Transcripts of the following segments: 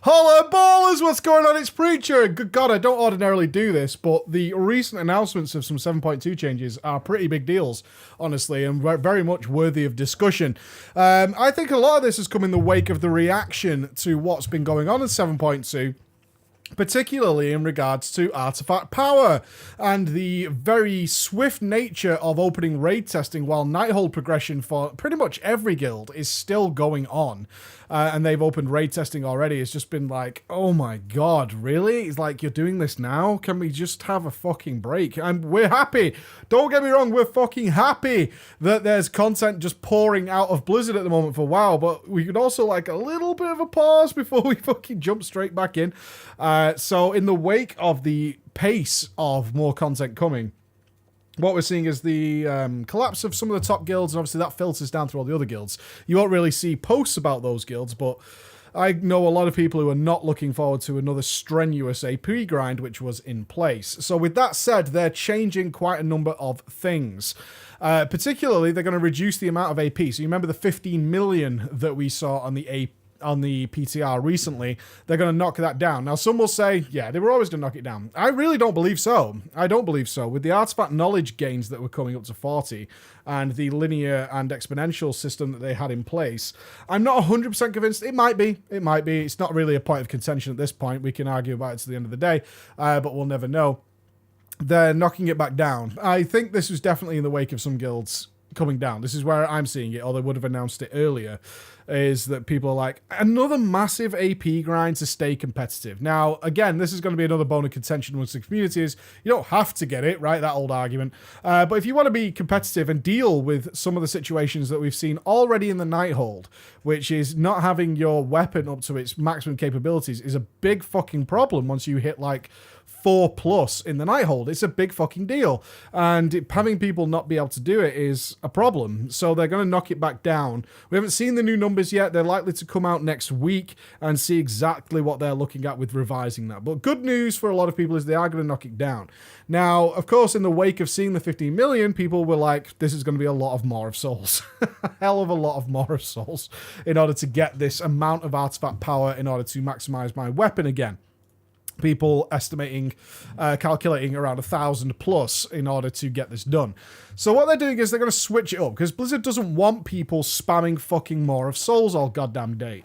Holla ballers, what's going on? It's Preacher. Good God, I don't ordinarily do this, but the recent announcements of some 7.2 changes are pretty big deals, honestly, and very much worthy of discussion. I think a lot of this has come in the wake of the reaction to what's been going on in 7.2. Particularly in regards to artifact power and the very swift nature of opening raid testing while Nighthold progression for pretty much every guild is still going on. And they've opened raid testing already. It's just been like, oh my God, really? It's like, you're doing this now? Can we just have a fucking break? And we're happy. Don't get me wrong, we're fucking happy that there's content just pouring out of Blizzard at the moment for WoW, but we could also like a little bit of a pause before we fucking jump straight back in. So in the wake of the pace of more content coming, what we're seeing is the collapse of some of the top guilds, and obviously that filters down through all the other guilds. You won't really see posts about those guilds, but I know a lot of people who are not looking forward to another strenuous AP grind, which was in place. So with that said, they're changing quite a number of things. Particularly, they're going to reduce the amount of AP. So you remember the 15 million that we saw on the PTR recently, they're going to knock that down. Now, some will say, yeah, they were always going to knock it down. I really don't believe so. I don't believe so. With the artifact knowledge gains that were coming up to 40 and the linear and exponential system that they had in place, I'm not 100% convinced. It might be. It might be. It's not really a point of contention at this point. We can argue about it to the end of the day, but we'll never know. They're knocking it back down. I think this was definitely in the wake of some guilds coming down. This is where I'm seeing it, or they would have announced it earlier, is that people are like, another massive AP grind to stay competitive. Now, again, this is going to be another bone of contention amongst the communities. You don't have to get it, right? That old argument. But if you want to be competitive and deal with some of the situations that we've seen already in the Nighthold, which is not having your weapon up to its maximum capabilities, is a big fucking problem once you hit like 4+ in the Nighthold. It's a big fucking deal. And having people not be able to do it is a problem. So they're going to knock it back down. We haven't seen the new numbers yet. They're likely to come out next week and see exactly what they're looking at with revising that. But good news for a lot of people is they are going to knock it down. Now, of course, in the wake of seeing the 15 million, people were like, this is going to be a lot of More of Souls. A hell of a lot of More of Souls in order to get this amount of artifact power in order to maximize my weapon again. People estimating, calculating around 1,000+ in order to get this done. So what they're doing is they're going to switch it up, because Blizzard doesn't want people spamming fucking More of Souls all goddamn day.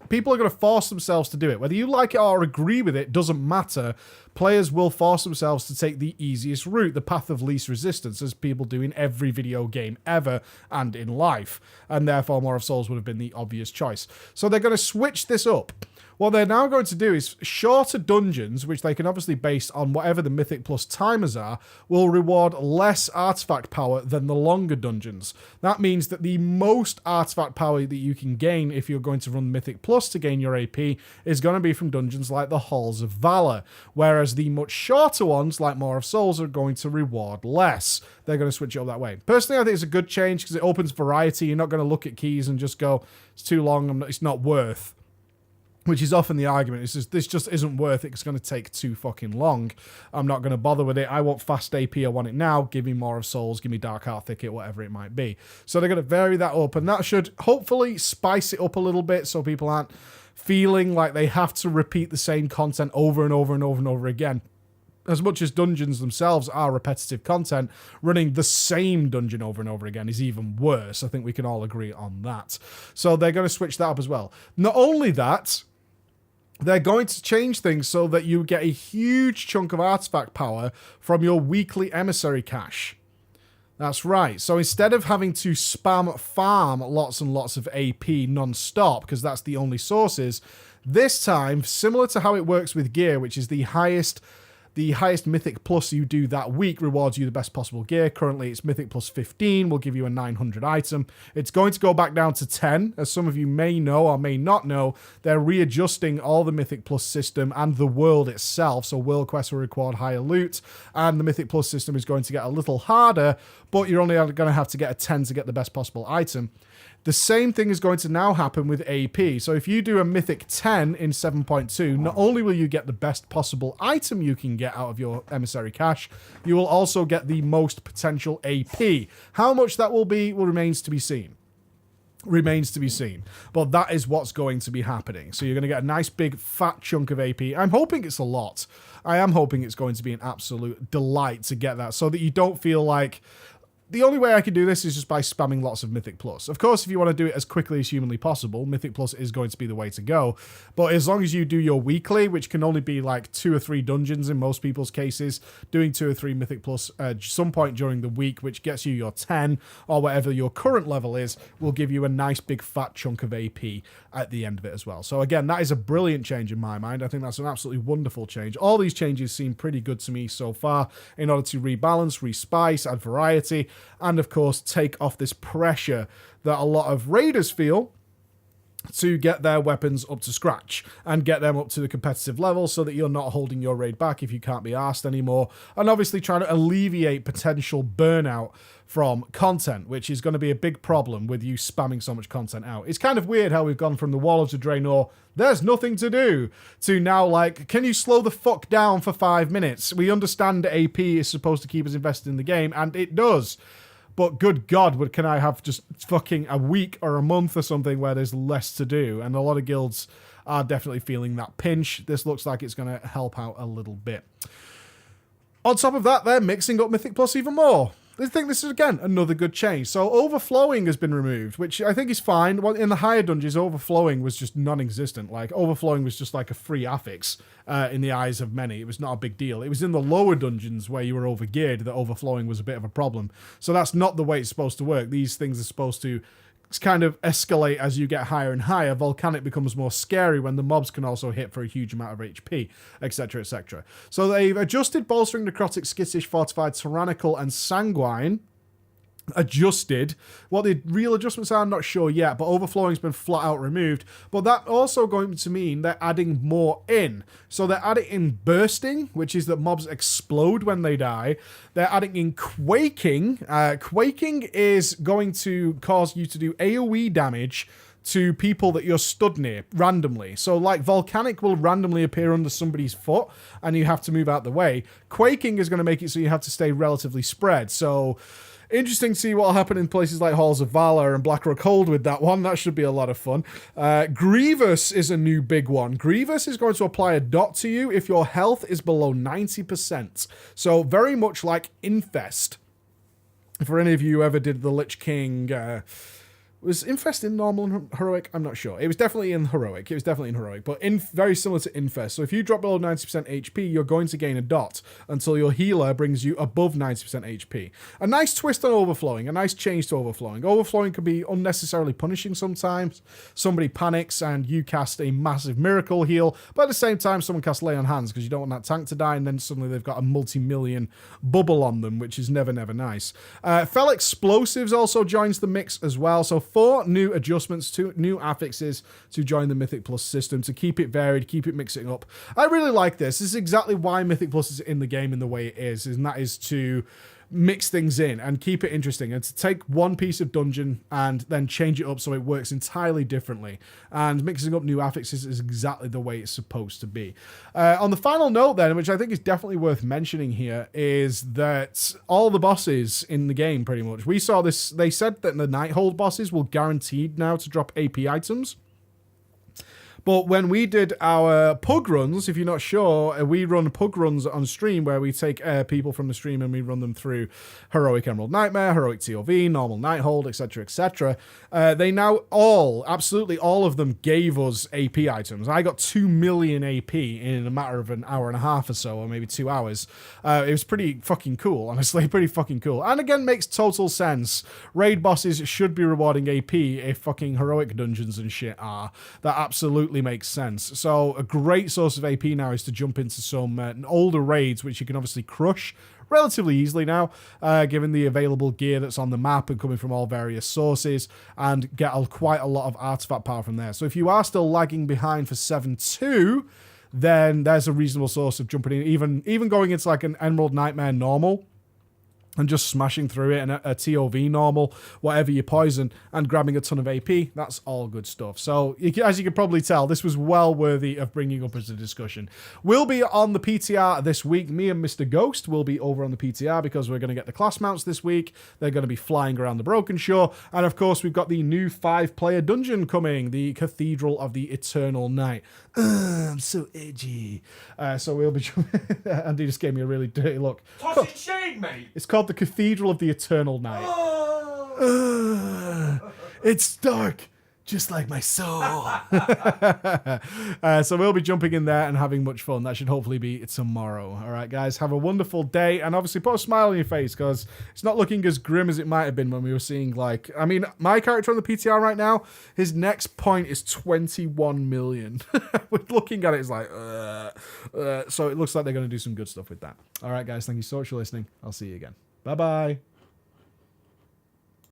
People are going to force themselves to do it. Whether you like it or agree with it doesn't matter. Players will force themselves to take the easiest route, the path of least resistance, as people do in every video game ever and in life. And therefore More of Souls would have been the obvious choice. So they're going to switch this up. What they're now going to do is shorter dungeons, which they can obviously base on whatever the Mythic Plus timers are, will reward less artifact power than the longer dungeons. That means that the most artifact power that you can gain if you're going to run Mythic Plus to gain your AP is going to be from dungeons like the Halls of Valor, whereas the much shorter ones, like More of Souls, are going to reward less. They're going to switch it up that way. Personally, I think it's a good change because it opens variety. You're not going to look at keys and just go, it's too long, it's not worth. Which is often the argument. It's just, this just isn't worth it. It's going to take too fucking long. I'm not going to bother with it. I want fast AP. I want it now. Give me More of Souls. Give me Dark Heart Thicket, whatever it might be. So they're going to vary that up. And that should hopefully spice it up a little bit so people aren't feeling like they have to repeat the same content over and over and over and over again. As much as dungeons themselves are repetitive content, running the same dungeon over and over again is even worse. I think we can all agree on that. So they're going to switch that up as well. Not only that, they're going to change things so that you get a huge chunk of artifact power from your weekly emissary cache. That's right. So instead of having to spam farm lots and lots of AP non-stop, because that's the only sources, this time, similar to how it works with gear, which is the highest Mythic Plus you do that week rewards you the best possible gear. Currently, it's Mythic Plus 15 will give you a 900 item. It's going to go back down to 10. As some of you may know or may not know, they're readjusting all the Mythic Plus system and the world itself. So world quests will record higher loot, and the Mythic Plus system is going to get a little harder, but you're only going to have to get a 10 to get the best possible item. The same thing is going to now happen with AP. So if you do a Mythic 10 in 7.2, not only will you get the best possible item you can get out of your emissary cache, you will also get the most potential AP. How much that will be remains to be seen. remains to be seen. But that is what's going to be happening. So you're going to get a nice big fat chunk of AP. I'm hoping it's a lot. I am hoping it's going to be an absolute delight to get that so that you don't feel like... The only way I can do this is just by spamming lots of Mythic Plus. Of course, if you want to do it as quickly as humanly possible, Mythic Plus is going to be the way to go. But as long as you do your weekly, which can only be like 2 or 3 dungeons in most people's cases, doing 2 or 3 Mythic Plus some point during the week, which gets you your 10 or whatever your current level is, will give you a nice big fat chunk of AP at the end of it as well. So again, that is a brilliant change in my mind. I think that's an absolutely wonderful change. All these changes seem pretty good to me so far in order to rebalance, respice, add variety, and of course take off this pressure that a lot of raiders feel to get their weapons up to scratch and get them up to the competitive level so that you're not holding your raid back if you can't be arsed anymore, and obviously trying to alleviate potential burnout from content, which is going to be a big problem with you spamming so much content out. It's kind of weird how we've gone from the Wall of Draenor, there's nothing to do, to now like, can you slow the fuck down for 5 minutes? We understand AP is supposed to keep us invested in the game, and it does. But good God, can I have just fucking a week or a month or something where there's less to do? And a lot of guilds are definitely feeling that pinch. This looks like it's going to help out a little bit. On top of that, they're mixing up Mythic Plus even more. I think this is, again, another good change. So overflowing has been removed, which I think is fine. Well, in the higher dungeons, overflowing was just non-existent. Like, overflowing was just like a free affix in the eyes of many. It was not a big deal. It was in the lower dungeons where you were overgeared that overflowing was a bit of a problem. So that's not the way it's supposed to work. These things are supposed to kind of escalate as you get higher and higher. Volcanic becomes more scary when the mobs can also hit for a huge amount of HP, etc., etc. So they've adjusted bolstering, necrotic, skittish, fortified, tyrannical, and sanguine. Adjusted. What the real adjustments are, I'm not sure yet, but overflowing's been flat out removed. But that also going to mean they're adding more in. So they're adding in bursting, which is that mobs explode when they die. They're adding in quaking. Quaking is going to cause you to do AoE damage to people that you're stood near randomly. So like volcanic will randomly appear under somebody's foot and you have to move out the way. Quaking is going to make it so you have to stay relatively spread. So interesting to see what will happen in places like Halls of Valor and Blackrock Hold with that one. That should be a lot of fun. Grievous is a new big one. Grievous is going to apply a dot to you if your health is below 90%. So very much like Infest. For any of you who ever did the Lich King... was Infest in normal and heroic? I'm not sure. It was definitely in heroic. But very similar to Infest. So if you drop below 90% HP, you're going to gain a dot until your healer brings you above 90% HP. A nice twist on overflowing. A nice change to overflowing. Overflowing can be unnecessarily punishing sometimes. Somebody panics and you cast a massive miracle heal, but at the same time, someone casts Lay on Hands because you don't want that tank to die, and then suddenly they've got a multi-million bubble on them, which is never, never nice. Fell Explosives also joins the mix as well. So 4 new adjustments, 2 new affixes to join the Mythic Plus system to keep it varied, keep it mixing up. I really like this. This is exactly why Mythic Plus is in the game in the way it is, and that is to mix things in and keep it interesting, and to take one piece of dungeon and then change it up so it works entirely differently. And mixing up new affixes is exactly the way it's supposed to be. On the final note then, which I think is definitely worth mentioning here, is that all the bosses in the game pretty much, we saw this, they said that the Nighthold bosses will guaranteed now to drop AP items. But when we did our pug runs, if you're not sure, we run pug runs on stream where we take people from the stream and we run them through Heroic Emerald Nightmare, Heroic TOV, Normal Nighthold, etc., etc. They now absolutely all of them gave us AP items. I got 2 million AP in a matter of an hour and a half or so, or maybe 2 hours. It was pretty fucking cool, honestly, pretty fucking cool. And again, makes total sense. Raid bosses should be rewarding AP if fucking heroic dungeons and shit are. That absolutely makes sense. So a great source of AP now is to jump into some older raids, which you can obviously crush relatively easily now, given the available gear that's on the map and coming from all various sources, and get quite a lot of artifact power from there. So if you are still lagging behind for 7.2, then there's a reasonable source of jumping in, even going into like an Emerald Nightmare normal. and just smashing through it, and a TOV normal, whatever you poison, and grabbing a ton of AP, that's all good stuff. So, as you can probably tell, this was well worthy of bringing up as a discussion. We'll be on the PTR this week. Me and Mr. Ghost will be over on the PTR because we're going to get the class mounts this week. They're going to be flying around the Broken Shore. And, of course, we've got the new 5-player dungeon coming, the Cathedral of the Eternal Night. I'm so edgy. So we'll be... Andy just gave me a really dirty look. Tossing shade, mate. It's called the Cathedral of the Eternal Night. It's dark, just like my soul. So we'll be jumping in there and having much fun. That should hopefully be tomorrow. All right, guys, have a wonderful day. And obviously put a smile on your face because it's not looking as grim as it might have been when we were seeing, like... I mean, my character on the PTR right now, his next point is 21 million. We're looking at it, it's like... So it looks like they're going to do some good stuff with that. All right, guys, thank you so much for listening. I'll see you again. Bye-bye.